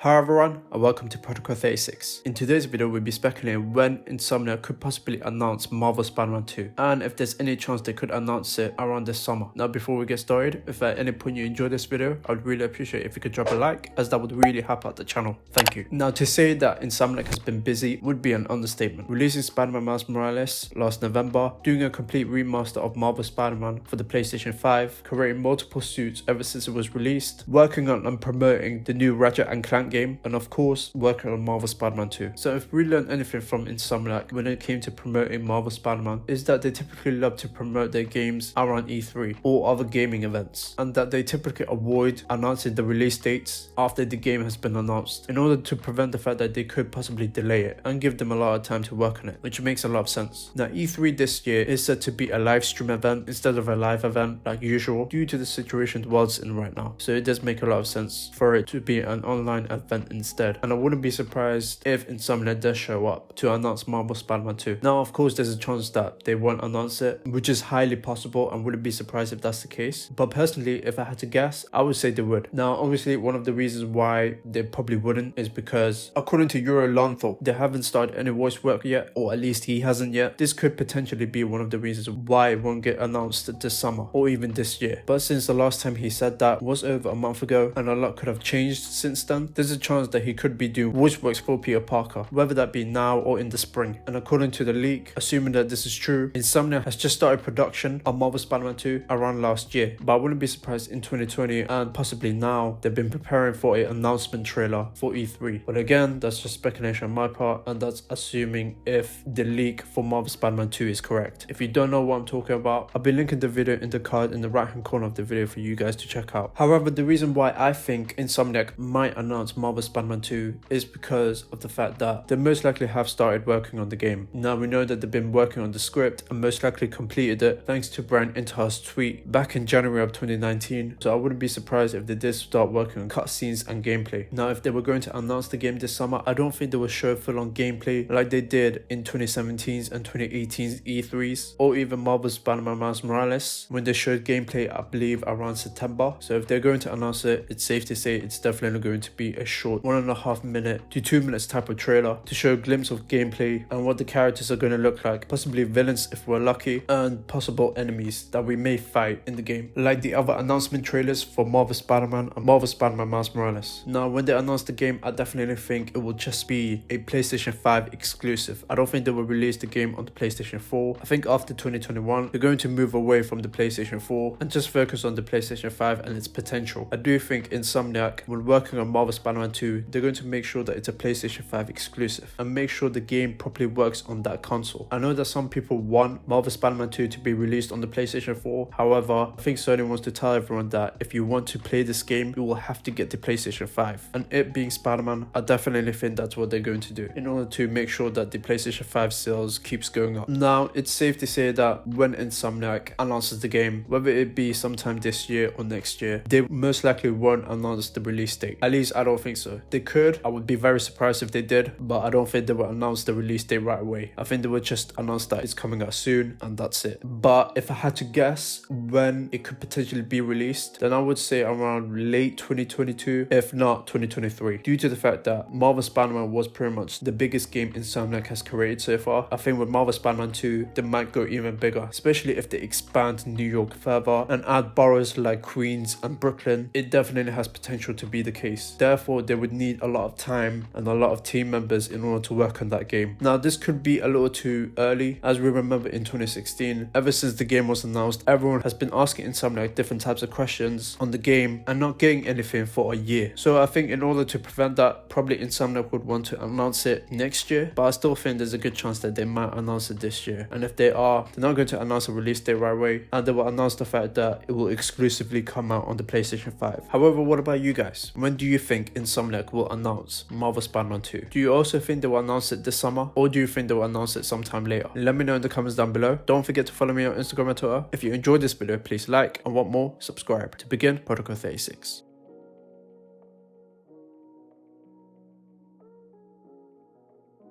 Hi everyone, and welcome to Protocol 36. In today's video, we'll be speculating when Insomniac could possibly announce Marvel Spider-Man 2, and if there's any chance they could announce it around this summer. Now, before we get started, if at any point you enjoyed this video, I would really appreciate if you could drop a like, as that would really help out the channel. Thank you. Now, to say that Insomniac has been busy would be an understatement. Releasing Spider-Man Miles Morales last November, doing a complete remaster of Marvel Spider-Man for the PlayStation 5, creating multiple suits ever since it was released, working on and promoting the new Ratchet and Clank game, and of course working on Marvel Spider-Man 2. So if we learned anything from Insomniac when it came to promoting Marvel Spider-Man, is that they typically love to promote their games around E3 or other gaming events, and that they typically avoid announcing the release dates after the game has been announced, in order to prevent the fact that they could possibly delay it and give them a lot of time to work on it, which makes a lot of sense. Now, E3 this year is set to be a live stream event instead of a live event like usual, due to the situation the world's in right now. So it does make a lot of sense for it to be an online event instead, and I wouldn't be surprised if Insomniac does show up to announce Marvel Spider-Man 2. Now, of course, there's a chance that they won't announce it, which is highly possible, and wouldn't be surprised if that's the case. But personally, if I had to guess, I would say they would. Now, obviously, one of the reasons why they probably wouldn't is because, according to Euro Lanthal, they haven't started any voice work yet, or at least he hasn't yet. This could potentially be one of the reasons why it won't get announced this summer or even this year. But since the last time he said that was over a month ago, and a lot could have changed since then, there's a chance that he could be doing voice works for Peter Parker, whether that be now or in the spring. And according to the leak, assuming that this is true, Insomniac has just started production on Marvel Spider-Man 2 around last year. But I wouldn't be surprised in 2020 and possibly now they've been preparing for an announcement trailer for E3. But again, that's just speculation on my part, and that's assuming if the leak for Marvel Spider-Man 2 is correct. If you don't know what I'm talking about, I'll be linking the video in the card in the right hand corner of the video for you guys to check out. However, the reason why I think Insomniac might announce Marvel Spider-Man 2 is because of the fact that they most likely have started working on the game. Now, we know that they've been working on the script and most likely completed it thanks to Brian Intar's tweet back in January of 2019. So I wouldn't be surprised if they did start working on cutscenes and gameplay. Now, if they were going to announce the game this summer, I don't think they would show full-on gameplay like they did in 2017's and 2018's E3s, or even Marvel Spider-Man Miles Morales when they showed gameplay, I believe, around September. So if they're going to announce it, it's safe to say it's definitely going to be a short 1.5 minute to 2 minutes type of trailer to show a glimpse of gameplay and what the characters are going to look like, possibly villains if we're lucky, and possible enemies that we may fight in the game, like the other announcement trailers for Marvel Spider-Man and Marvel Spider-Man Miles Morales. Now, when they announce the game, I definitely think it will just be a PlayStation 5 exclusive. I don't think they will release the game on the PlayStation 4. I think after 2021, they're going to move away from the PlayStation 4 and just focus on the PlayStation 5 and its potential. I do think Insomniac, when working on Marvel Spider-Man 2, they're going to make sure that it's a PlayStation 5 exclusive and make sure the game properly works on that console. I know that some people want Marvel Spider-Man 2 to be released on the PlayStation 4. However, I think Sony wants to tell everyone that if you want to play this game, you will have to get the PlayStation 5. And it being Spider-Man, I definitely think that's what they're going to do in order to make sure that the PlayStation 5 sales keeps going up. Now, it's safe to say that when Insomniac announces the game, whether it be sometime this year or next year, they most likely won't announce the release date. At least I don't think so. They could. I would be very surprised if they did, but I don't think they will announce the release date right away. I think they would just announce that it's coming out soon and that's it. But if I had to guess when it could potentially be released, then I would say around late 2022, if not 2023, due to the fact that Marvel Spider-Man was pretty much the biggest game Insomniac has created so far. I think with Marvel Spider-Man 2, they might go even bigger, especially if they expand New York further and add boroughs like Queens and Brooklyn. It definitely has potential to be the case. Therefore, they would need a lot of time and a lot of team members in order to work on that game. Now, this could be a little too early, as we remember in 2016, ever since the game was announced, everyone has been asking Insomniac different types of questions on the game and not getting anything for a year. So I think in order to prevent that, probably Insomniac would want to announce it next year, but I still think there's a good chance that they might announce it this year. And if they are, they're not going to announce a release date right away, and they will announce the fact that it will exclusively come out on the PlayStation 5. However, what about you guys? When do you think Insomniac will announce Marvel Spider-Man 2? Do you also think they will announce it this summer, or do you think they will announce it sometime later? Let me know in the comments down below. Don't forget to follow me on Instagram and Twitter. If you enjoyed this video, please like, and want more, subscribe. To begin, Protocol 36.